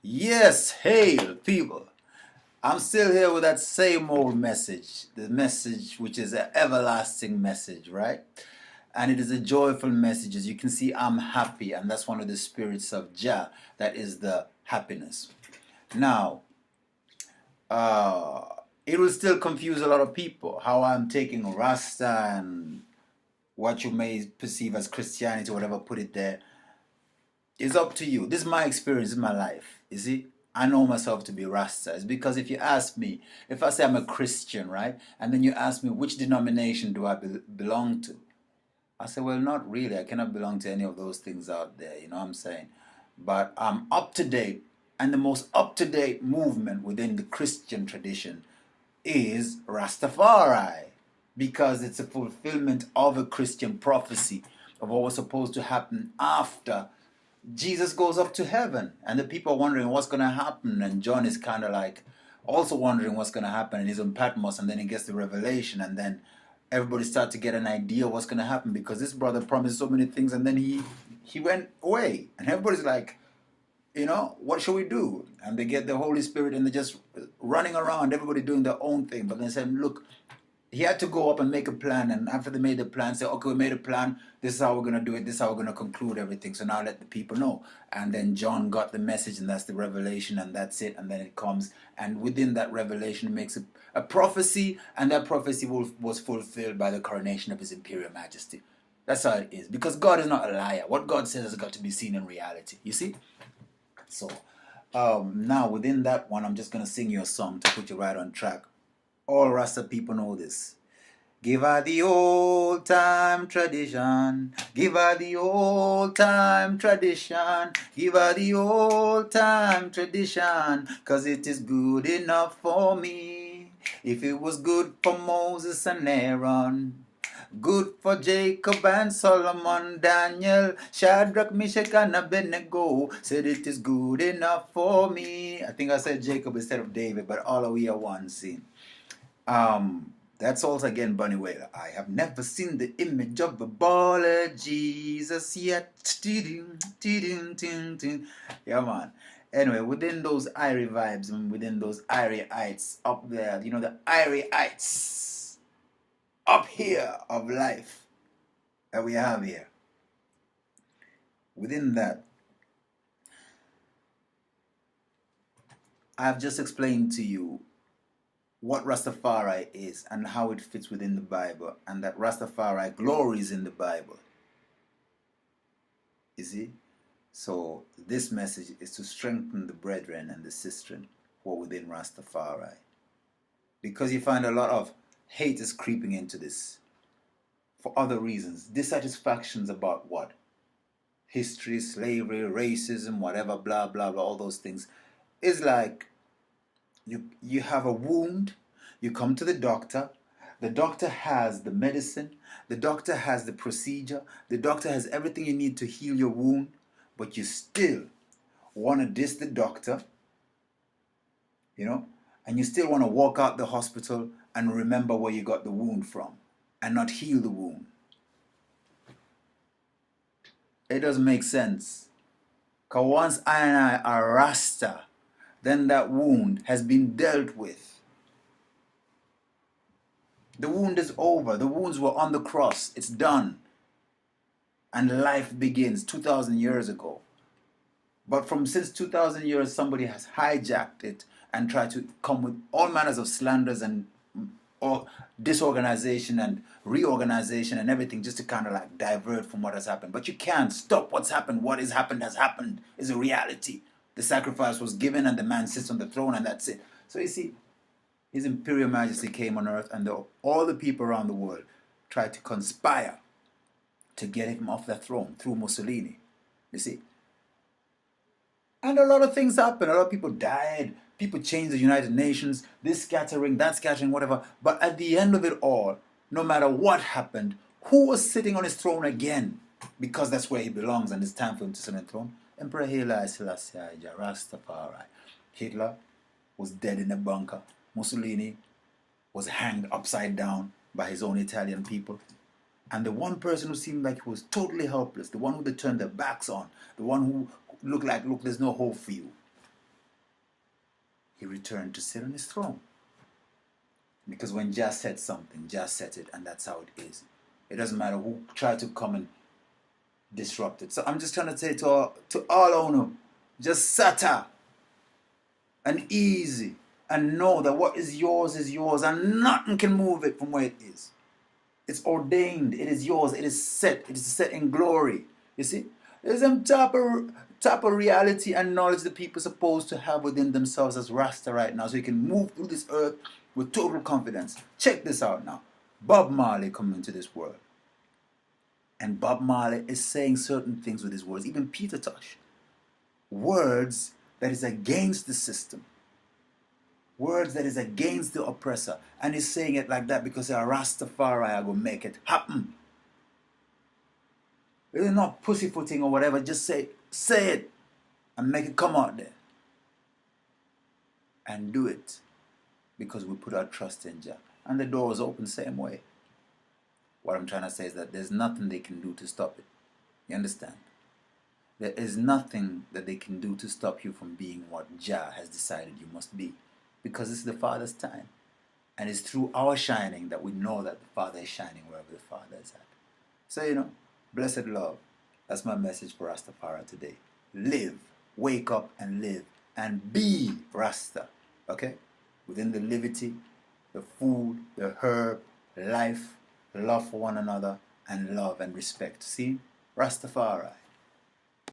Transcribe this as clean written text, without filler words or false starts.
Yes, hail people. I'm still here with that same old message, the message which is an everlasting message, right? And it is a joyful message. As you can see, I'm happy, and that's one of the spirits of Jah, that is the happiness. Now, uh, it will still confuse a lot of people how I'm taking Rasta and what you may perceive as Christianity, whatever, put it there. It's up to you. This is my experience in my life. You see, I know myself to be Rasta. It's because if you ask me, if I say I'm a Christian, right, and then you ask me which denomination do I belong to, I say, well, not really. I cannot belong to any of those things out there. You know what I'm saying? But I'm up to date, and the most up to date movement within the Christian tradition is Rastafari, because it's a fulfillment of a Christian prophecy of what was supposed to happen after Jesus goes up to heaven, and the people are wondering what's going to happen, and John is kind of like also wondering what's going to happen, and he's on Patmos, and then he gets the revelation, and then everybody starts to get an idea what's going to happen, because this brother promised so many things, and then he went away, and everybody's like, what should we do? And they get the Holy Spirit, and they're just running around, everybody doing their own thing. But they said, look, he had to go up and make a plan, and after they made the plan, say, okay, we made a plan, this is how we're going to do it, this is how we're going to conclude everything, so now let the people know. And then John got the message, and that's the revelation, and that's it, and then it comes, and within that revelation it makes a prophecy, and that prophecy was fulfilled by the coronation of his imperial majesty. That's how it is, because God is not a liar. What God says has got to be seen in reality, you see? So now within that one, I'm just going to sing you a song to put you right on track. All Rasta people know this. Give her the old time tradition. Give her the old time tradition. Give her the old time tradition. 'Cause it is good enough for me. If it was good for Moses and Aaron, good for Jacob and Solomon, Daniel, Shadrach, Meshach, and Abednego, said it is good enough for me. I think I said Jacob instead of David, but all of we are one, see. That's also again Bunny Wailer. I have never seen the image of a baller Jesus yet. Yeah, man. Anyway, within those Irie vibes and within those Irie heights up there, the Irie heights up here of life that we have here. Within that, I've just explained to you what Rastafari is and how it fits within the Bible, and that Rastafari glories in the Bible. You see? So this message is to strengthen the brethren and the sistren who are within Rastafari. Because you find a lot of hate is creeping into this for other reasons. Dissatisfactions about what? History, slavery, racism, whatever, blah, blah, blah, all those things. It's like you have a wound, you come to the doctor has the medicine, the doctor has the procedure, the doctor has everything you need to heal your wound, but you still want to diss the doctor, and you still want to walk out the hospital and remember where you got the wound from and not heal the wound. It doesn't make sense. Because once I and I are Rasta, then that wound has been dealt with. The wound is over. The wounds were on the cross. It's done. And life begins 2,000 years ago. But since 2,000 years, somebody has hijacked it and tried to come with all manners of slanders and disorganization and reorganization and everything just to kind of like divert from what has happened. But you can't stop what's happened. What has happened is a reality. The sacrifice was given and the man sits on the throne and that's it. So you see, His Imperial Majesty came on earth and all the people around the world tried to conspire to get him off the throne through Mussolini. You see? And a lot of things happened. A lot of people died. People changed the United Nations. This scattering, that scattering, whatever. But at the end of it all, no matter what happened, who was sitting on his throne again? Because that's where he belongs and it's time for him to sit on the throne. Emperor Haile Selassie Rastafari. Hitler was dead in a bunker. Mussolini was hanged upside down by his own Italian people. And the one person who seemed like he was totally helpless, the one who they turned their backs on, the one who looked like, look, there's no hope for you. he returned to sit on his throne. Because when Jah said something, Jah said it, and that's how it is. It doesn't matter who tried to come and disrupt it. So I'm just trying to say to all on them, just sata and easy, and know that what is yours, and nothing can move it from where it is. It's ordained, it is yours, it is set in glory. You see? There's some type of reality and knowledge that people are supposed to have within themselves as Rasta right now, so you can move through this earth with total confidence. Check this out now. Bob Marley coming into this world. And Bob Marley is saying certain things with his words, even Peter Tosh. Words that is against the system. Words that is against the oppressor. And he's saying it like that because a Rastafari are going to make it happen. It's not pussyfooting or whatever. Just say it and make it come out there. And do it. Because we put our trust in Jah. And the door is open same way. What I'm trying to say is that there's nothing they can do to stop it. You understand? There is nothing that they can do to stop you from being what Jah has decided you must be. Because it's the Father's time. And it's through our shining that we know that the Father is shining wherever the Father is at. So, blessed love. That's my message for Rastafari today. Live. Wake up and live. And be Rasta. Okay? Within the liberty, the food, the herb, life, love for one another, and love and respect. See? Rastafari.